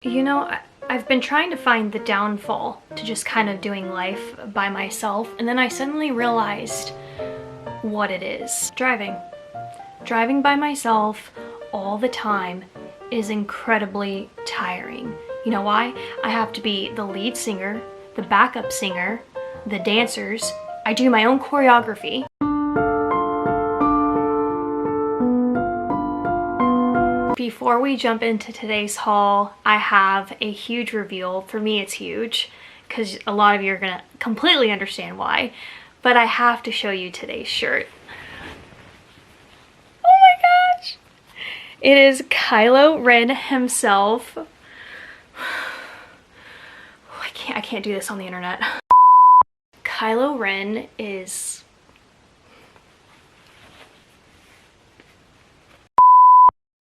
You know, I've been trying to find the downfall to just kind of doing life by myself, and then I suddenly realized what it is. Driving. Driving by myself all the time is incredibly tiring. You know why? I have to be the lead singer, the backup singer, the dancers. I do my own choreography. Before we jump into today's haul, I have a huge reveal. For me, it's huge because a lot of you are gonna completely understand why, but I have to show you today's shirt. Oh my gosh! It is Kylo Ren himself. I can't do this on the internet. Kylo Ren is...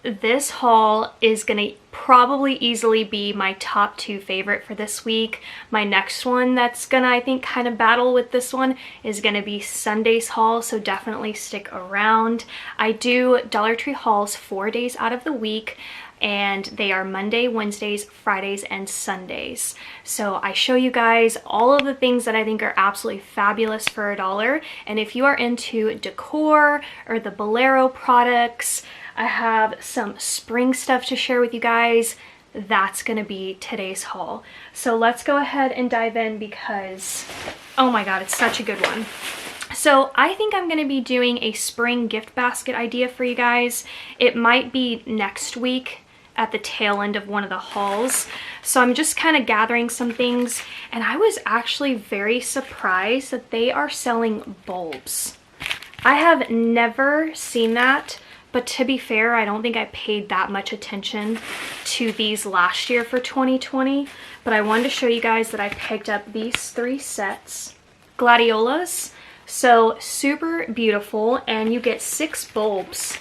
This haul is gonna probably easily be my top 2 favorite for this week. My next one that's gonna, I think, kind of battle with this one is gonna be Sunday's haul, so definitely stick around. I do Dollar Tree hauls 4 days out of the week, and they are Monday, Wednesdays, Fridays, and Sundays. So I show you guys all of the things that I think are absolutely fabulous for $1. And if you are into decor or the Bolero products, I have some spring stuff to share with you guys. That's gonna be today's haul. So let's go ahead and dive in because, oh my god, it's such a good one. So I think I'm gonna be doing a spring gift basket idea for you guys. It might be next week at the tail end of one of the hauls. So I'm just kind of gathering some things, and I was actually very surprised that they are selling bulbs. I have never seen that. But to be fair, I don't think I paid that much attention to these last year for 2020. But I wanted to show you guys that I picked up these 3 sets. Gladiolas. So super beautiful, and you get 6 bulbs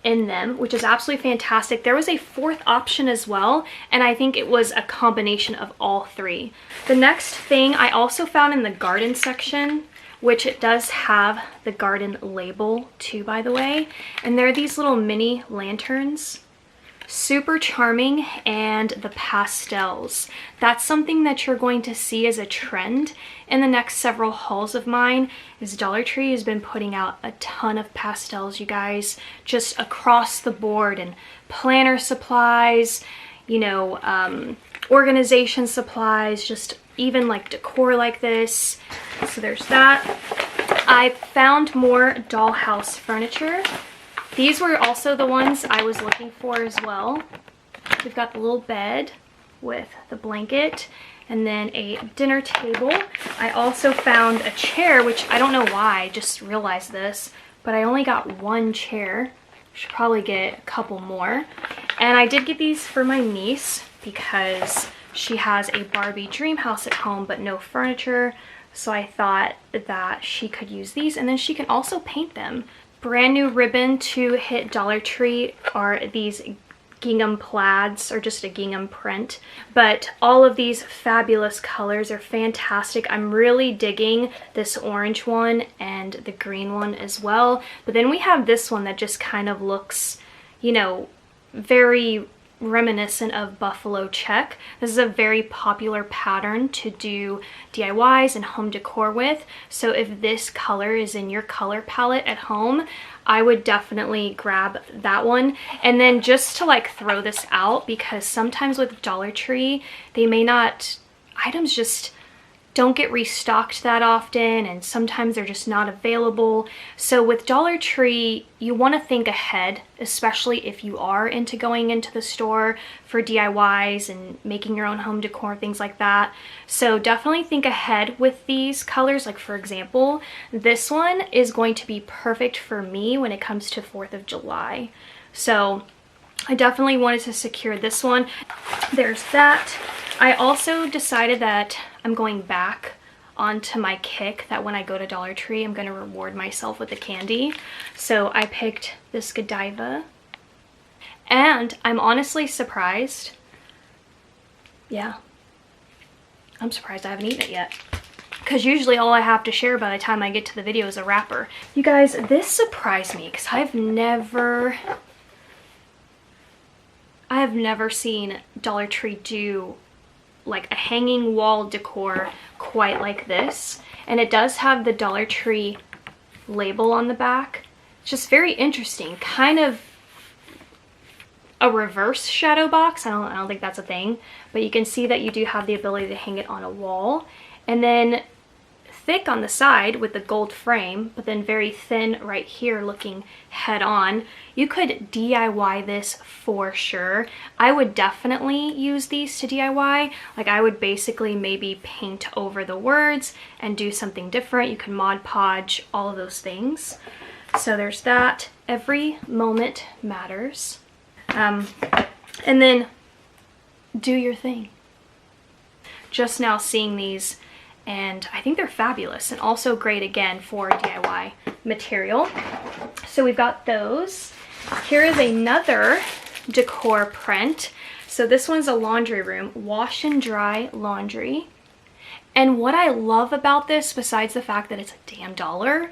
in them, which is absolutely fantastic. There was a 4th option as well, and I think it was a combination of all 3. The next thing I also found in the garden section, which it does have the garden label too, by the way. And they're these little mini lanterns. Super charming, and the pastels. That's something that you're going to see as a trend in the next several hauls of mine, is Dollar Tree has been putting out a ton of pastels, you guys, just across the board, and planner supplies, you know, organization supplies, just even like decor like this. So there's that. I found more dollhouse furniture. These were also the ones I was looking for as well. We've got the little bed with the blanket, and then a dinner table. I also found a chair, which I don't know why, I just realized this, but I only got 1 chair. Should probably get a couple more. And I did get these for my niece because she has a Barbie dream house at home but no furniture, so I thought that she could use these, and then she can also paint them. Brand new ribbon to hit Dollar Tree are these gingham plaids, or just a gingham print, but all of these fabulous colors are fantastic. I'm really digging this orange one and the green one as well. But then we have this one that just kind of looks, you know, very reminiscent of buffalo check. This is a very popular pattern to do DIYs and home decor with, so if this color is in your color palette at home, I would definitely grab that one. And then just to like throw this out, because sometimes with Dollar Tree they may not, items just don't get restocked that often, and sometimes they're just not available. So with Dollar Tree, you want to think ahead, especially if you are into going into the store for DIYs and making your own home decor, things like that. So definitely think ahead with these colors. Like for example, this one is going to be perfect for me when it comes to 4th of July. So I definitely wanted to secure this one. There's that. I also decided that I'm going back onto my kick that when I go to Dollar Tree, I'm going to reward myself with the candy. So I picked this Godiva, and I'm honestly surprised. Yeah, I'm surprised I haven't eaten it yet, because usually all I have to share by the time I get to the video is a wrapper. You guys, this surprised me because I've never I have never seen Dollar Tree do like a hanging wall decor quite like this. And it does have the Dollar Tree label on the back. It's just very interesting, kind of a reverse shadow box. I don't think that's a thing, but you can see that you do have the ability to hang it on a wall. And then thick on the side with the gold frame, but then very thin right here looking head on. You could DIY this for sure. I would definitely use these to DIY. Like I would basically maybe paint over the words and do something different. You can Mod Podge, all of those things. So there's that. Every moment matters. And then do your thing. Just now seeing these, and I think they're fabulous and also great again for DIY material. So we've got those. Here is another decor print. So this one's a laundry room, wash and dry laundry. And what I love about this, besides the fact that it's a damn dollar,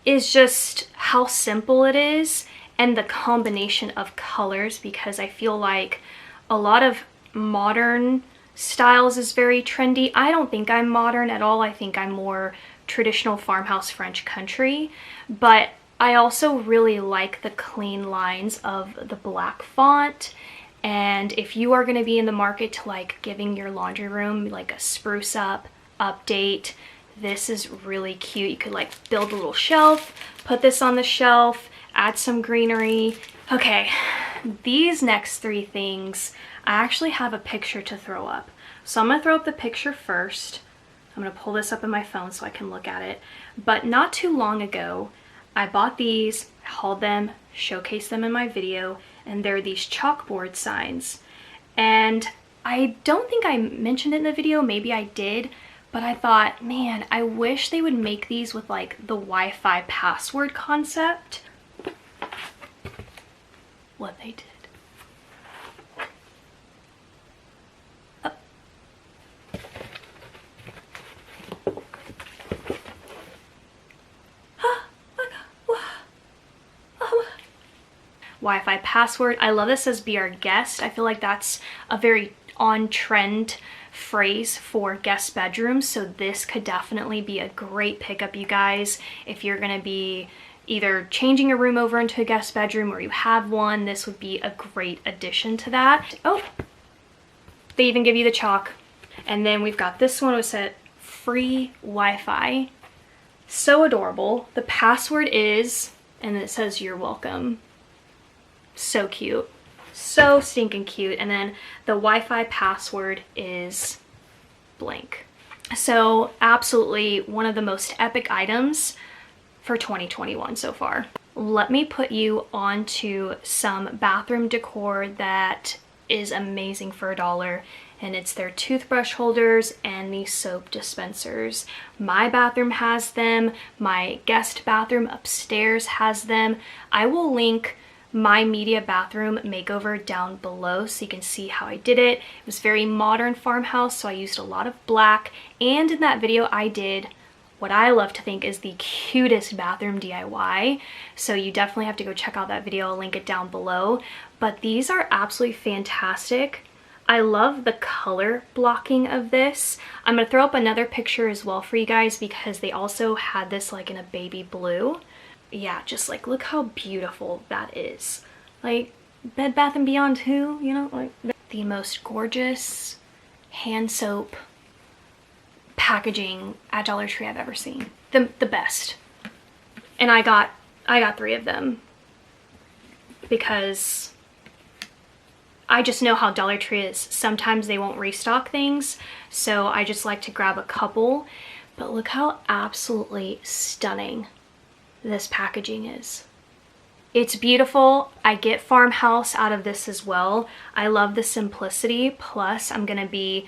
is just how simple it is and the combination of colors, because I feel like a lot of modern styles is very trendy. I don't think I'm modern at all. I think I'm more traditional farmhouse French country, but I also really like the clean lines of the black font. And if you are going to be in the market to like giving your laundry room like a spruce up update, this is really cute. You could like build a little shelf, put this on the shelf, add some greenery. Okay, these next three things, I actually have a picture to throw up. So I'm gonna throw up the picture first. I'm gonna pull this up in my phone so I can look at it. But not too long ago, I bought these, hauled them, showcased them in my video, and they're these chalkboard signs. And I don't think I mentioned it in the video, maybe I did, but I thought, man, I wish they would make these with like the Wi-Fi password concept. What they did. Wi-Fi password. I love this as be our guest. I feel like that's a very on-trend phrase for guest bedrooms, so this could definitely be a great pickup, you guys. If you're gonna be either changing a room over into a guest bedroom or you have one, this would be a great addition to that. Oh, they even give you the chalk. And then we've got this one with said free Wi-Fi. So adorable. The password is, and it says you're welcome. So cute. So stinking cute. And then the Wi-Fi password is blank. So absolutely one of the most epic items for 2021 so far. Let me put you onto some bathroom decor that is amazing for $1, and it's their toothbrush holders and these soap dispensers. My bathroom has them. My guest bathroom upstairs has them. I will link my media bathroom makeover down below so you can see how I did it. It was very modern farmhouse, so I used a lot of black, and in that video I did what I love to think is the cutest bathroom DIY, so you definitely have to go check out that video. I'll link it down below. But these are absolutely fantastic. I love the color blocking of this. I'm gonna throw up another picture as well for you guys because they also had this like in a baby blue. Yeah, just like look how beautiful that is. Like Bed Bath & Beyond who, you know, like the most gorgeous hand soap packaging at Dollar Tree I've ever seen. The best. And I got 3 of them because I just know how Dollar Tree is. Sometimes they won't restock things, so I just like to grab a couple. But look how absolutely stunning this packaging is. It's beautiful. I get farmhouse out of this as well. I love the simplicity. Plus, I'm gonna be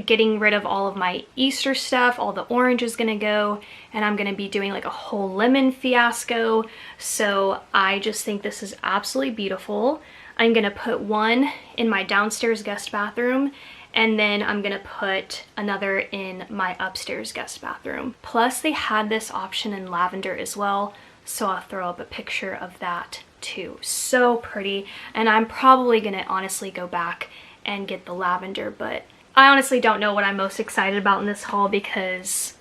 getting rid of all of my Easter stuff. All the orange is gonna go, and I'm gonna be doing like a whole lemon fiasco. So I just think this is absolutely beautiful. I'm gonna put one in my downstairs guest bathroom, and then I'm gonna put another in my upstairs guest bathroom. Plus they had this option in lavender as well, so I'll throw up a picture of that too. So pretty. And I'm probably gonna honestly go back and get the lavender, but I honestly don't know what I'm most excited about in this haul, because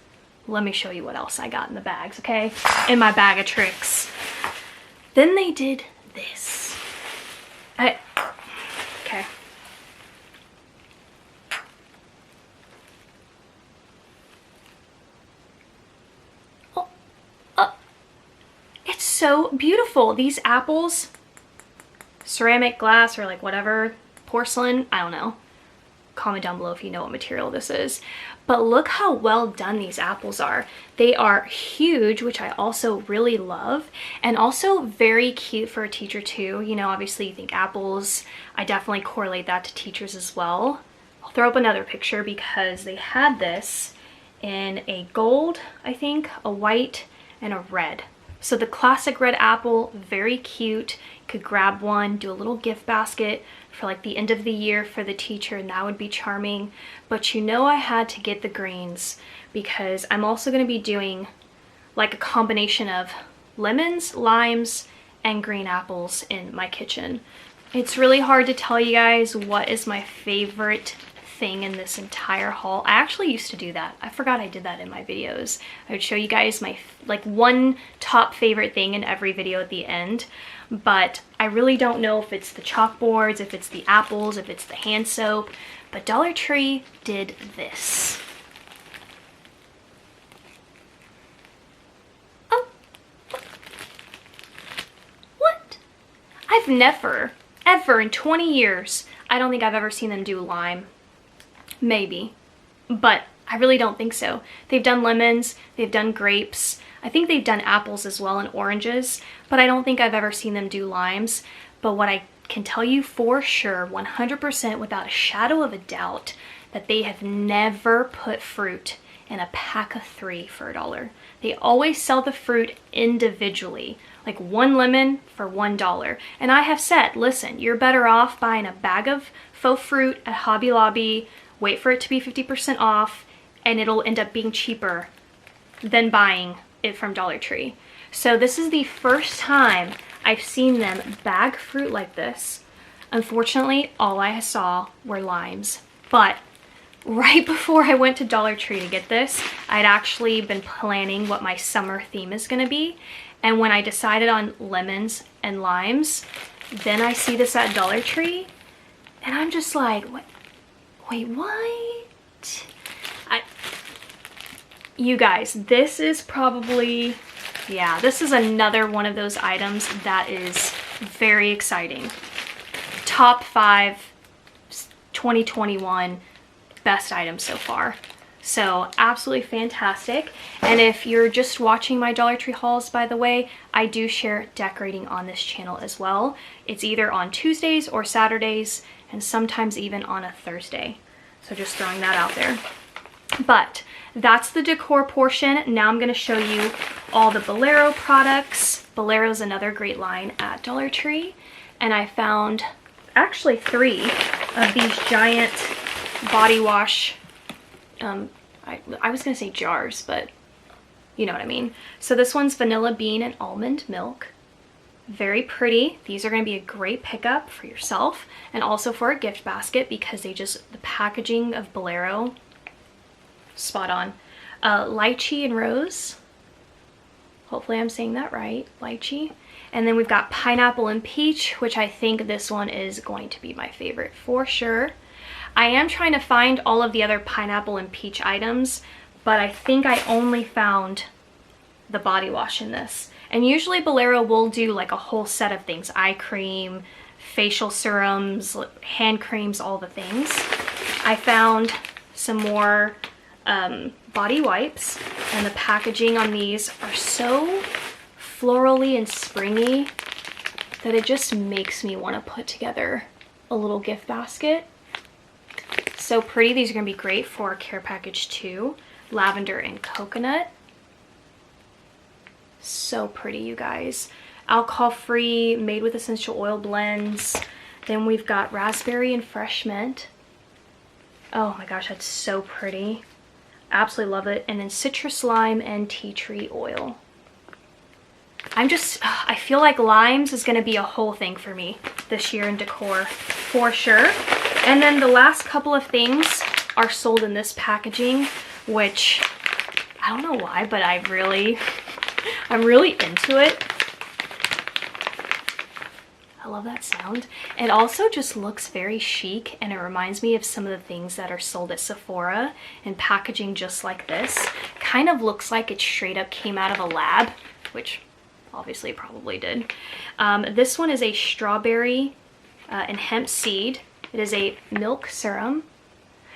let me show you what else I got in the bags, okay? In my bag of tricks. Then they did this. Okay. It's so beautiful. These apples, ceramic, glass, or like whatever, porcelain, I don't know. Comment down below if you know what material this is. But look how well done these apples are. They are huge, which I also really love, and also very cute for a teacher too. You know, obviously you think apples, I definitely correlate that to teachers as well. I'll throw up another picture because they had this in a gold, I think, a white, and a red. So the classic red apple, very cute. You could grab one, do a little gift basket for like the end of the year for the teacher, and that would be charming. But you know I had to get the greens because I'm also going to be doing like a combination of lemons, limes, and green apples in my kitchen. It's really hard to tell you guys what is my favorite thing in this entire haul. I actually used to do that. I forgot I did that in my videos. I would show you guys my like one top favorite thing in every video at the end, but I really don't know if it's the chalkboards, if it's the apples, if it's the hand soap, but Dollar Tree did this. Oh, what? I've never, ever in 20 years, I don't think I've ever seen them do lime. Maybe, but I really don't think so. They've done lemons, they've done grapes, I think they've done apples as well, and oranges, but I don't think I've ever seen them do limes. But what I can tell you for sure, 100% without a shadow of a doubt, that they have never put fruit in a pack of 3 for $1. They always sell the fruit individually, like one lemon for $1. And I have said, listen, you're better off buying a bag of faux fruit at Hobby Lobby, wait for it to be 50% off, and it'll end up being cheaper than buying it from Dollar Tree. So this is the first time I've seen them bag fruit like this. Unfortunately, all I saw were limes. But right before I went to Dollar Tree to get this, I'd actually been planning what my summer theme is gonna be. And when I decided on lemons and limes, then I see this at Dollar Tree, and I'm just like, what? Wait, what? You guys, this is probably, yeah, this is another one of those items that is very exciting. Top 5 2021 best items so far. So absolutely fantastic. And if you're just watching my Dollar Tree hauls, by the way, I do share decorating on this channel as well. It's either on Tuesdays or Saturdays, and sometimes even on a Thursday. So just throwing that out there. But that's the decor portion. Now I'm going to show you all the Bolero products. Bolero is another great line at Dollar Tree. And I found actually 3 of these giant body wash, I was going to say jars, but you know what I mean. So this one's vanilla bean and almond milk. Very pretty. These are going to be a great pickup for yourself and also for a gift basket, because they just, the packaging of Bolero, spot on. Lychee and rose. Hopefully I'm saying that right. Lychee. And then we've got pineapple and peach, which I think this one is going to be my favorite for sure. I am trying to find all of the other pineapple and peach items, but I think I only found the body wash in this. And usually Bolero will do like a whole set of things. Eye cream, facial serums, hand creams, all the things. I found some more body wipes, and the packaging on these are so florally and springy that it just makes me want to put together a little gift basket. So pretty. These are going to be great for care package 2. Lavender and coconut. So pretty, you guys. Alcohol free, made with essential oil blends. Then we've got raspberry and fresh mint. Oh my gosh, that's so pretty. Absolutely love it. And then citrus lime and tea tree oil. I feel like limes is gonna be a whole thing for me this year in decor, for sure. And then the last couple of things are sold in this packaging, which I don't know why, but I'm really into it. I love that sound. It also just looks very chic, and it reminds me of some of the things that are sold at Sephora in packaging just like this. Kind of looks like it straight up came out of a lab, which obviously it probably did. This one is a strawberry and hemp seed. It is a milk serum.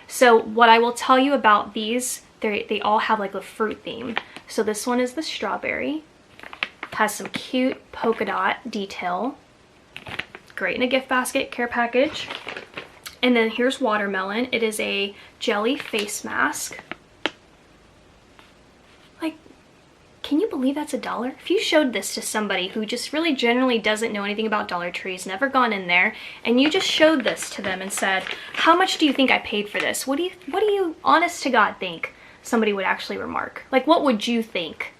So what I will tell you about these, they all have like a fruit theme. So this one is the strawberry. Has some cute polka dot detail. Great in a gift basket, care package. And then here's watermelon. It is a jelly face mask. Like, can you believe that's $1? If you showed this to somebody who just really generally doesn't know anything about Dollar Trees, never gone in there, and you just showed this to them and said, how much do you think I paid for this? What do you honest to God think somebody would actually remark? Like, what would you think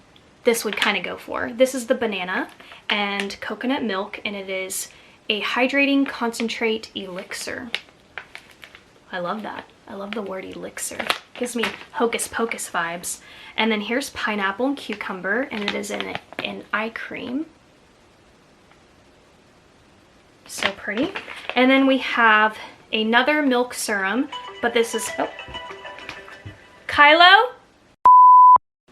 this would kind of go for? This is the banana and coconut milk, and it is a hydrating concentrate elixir. I love that. I love the word elixir. Gives me hocus pocus vibes. And then here's pineapple and cucumber, and it is in an eye cream. So pretty. And then we have another milk serum, but this is, oh, Kylo?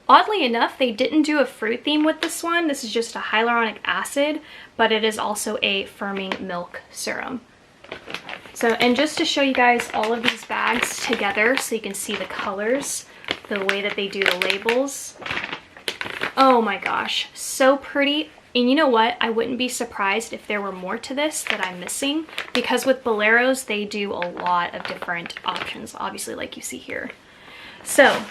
Oddly enough, they didn't do a fruit theme with this one. This is just a hyaluronic acid, but it is also a firming milk serum. So, and just to show you guys all of these bags together so you can see the colors, the way that they do the labels. Oh my gosh, so pretty. And you know what? I wouldn't be surprised if there were more to this that I'm missing, because with Boleros, they do a lot of different options, obviously, like you see here. So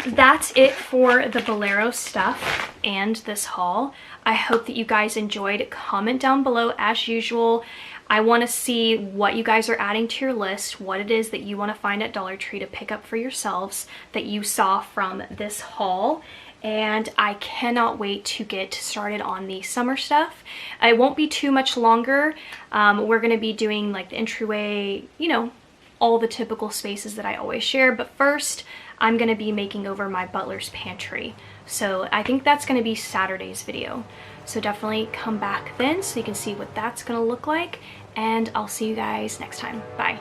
that's it for the Bolero stuff and this haul. I hope that you guys enjoyed. Comment down below as usual. I want to see what you guys are adding to your list, what it is that you want to find at Dollar Tree to pick up for yourselves that you saw from this haul. And I cannot wait to get started on the summer stuff. It won't be too much longer. We're going to be doing like the entryway, you know, all the typical spaces that I always share. But first, I'm going to be making over my butler's pantry. So I think that's going to be Saturday's video. So definitely come back then so you can see what that's going to look like. And I'll see you guys next time. Bye.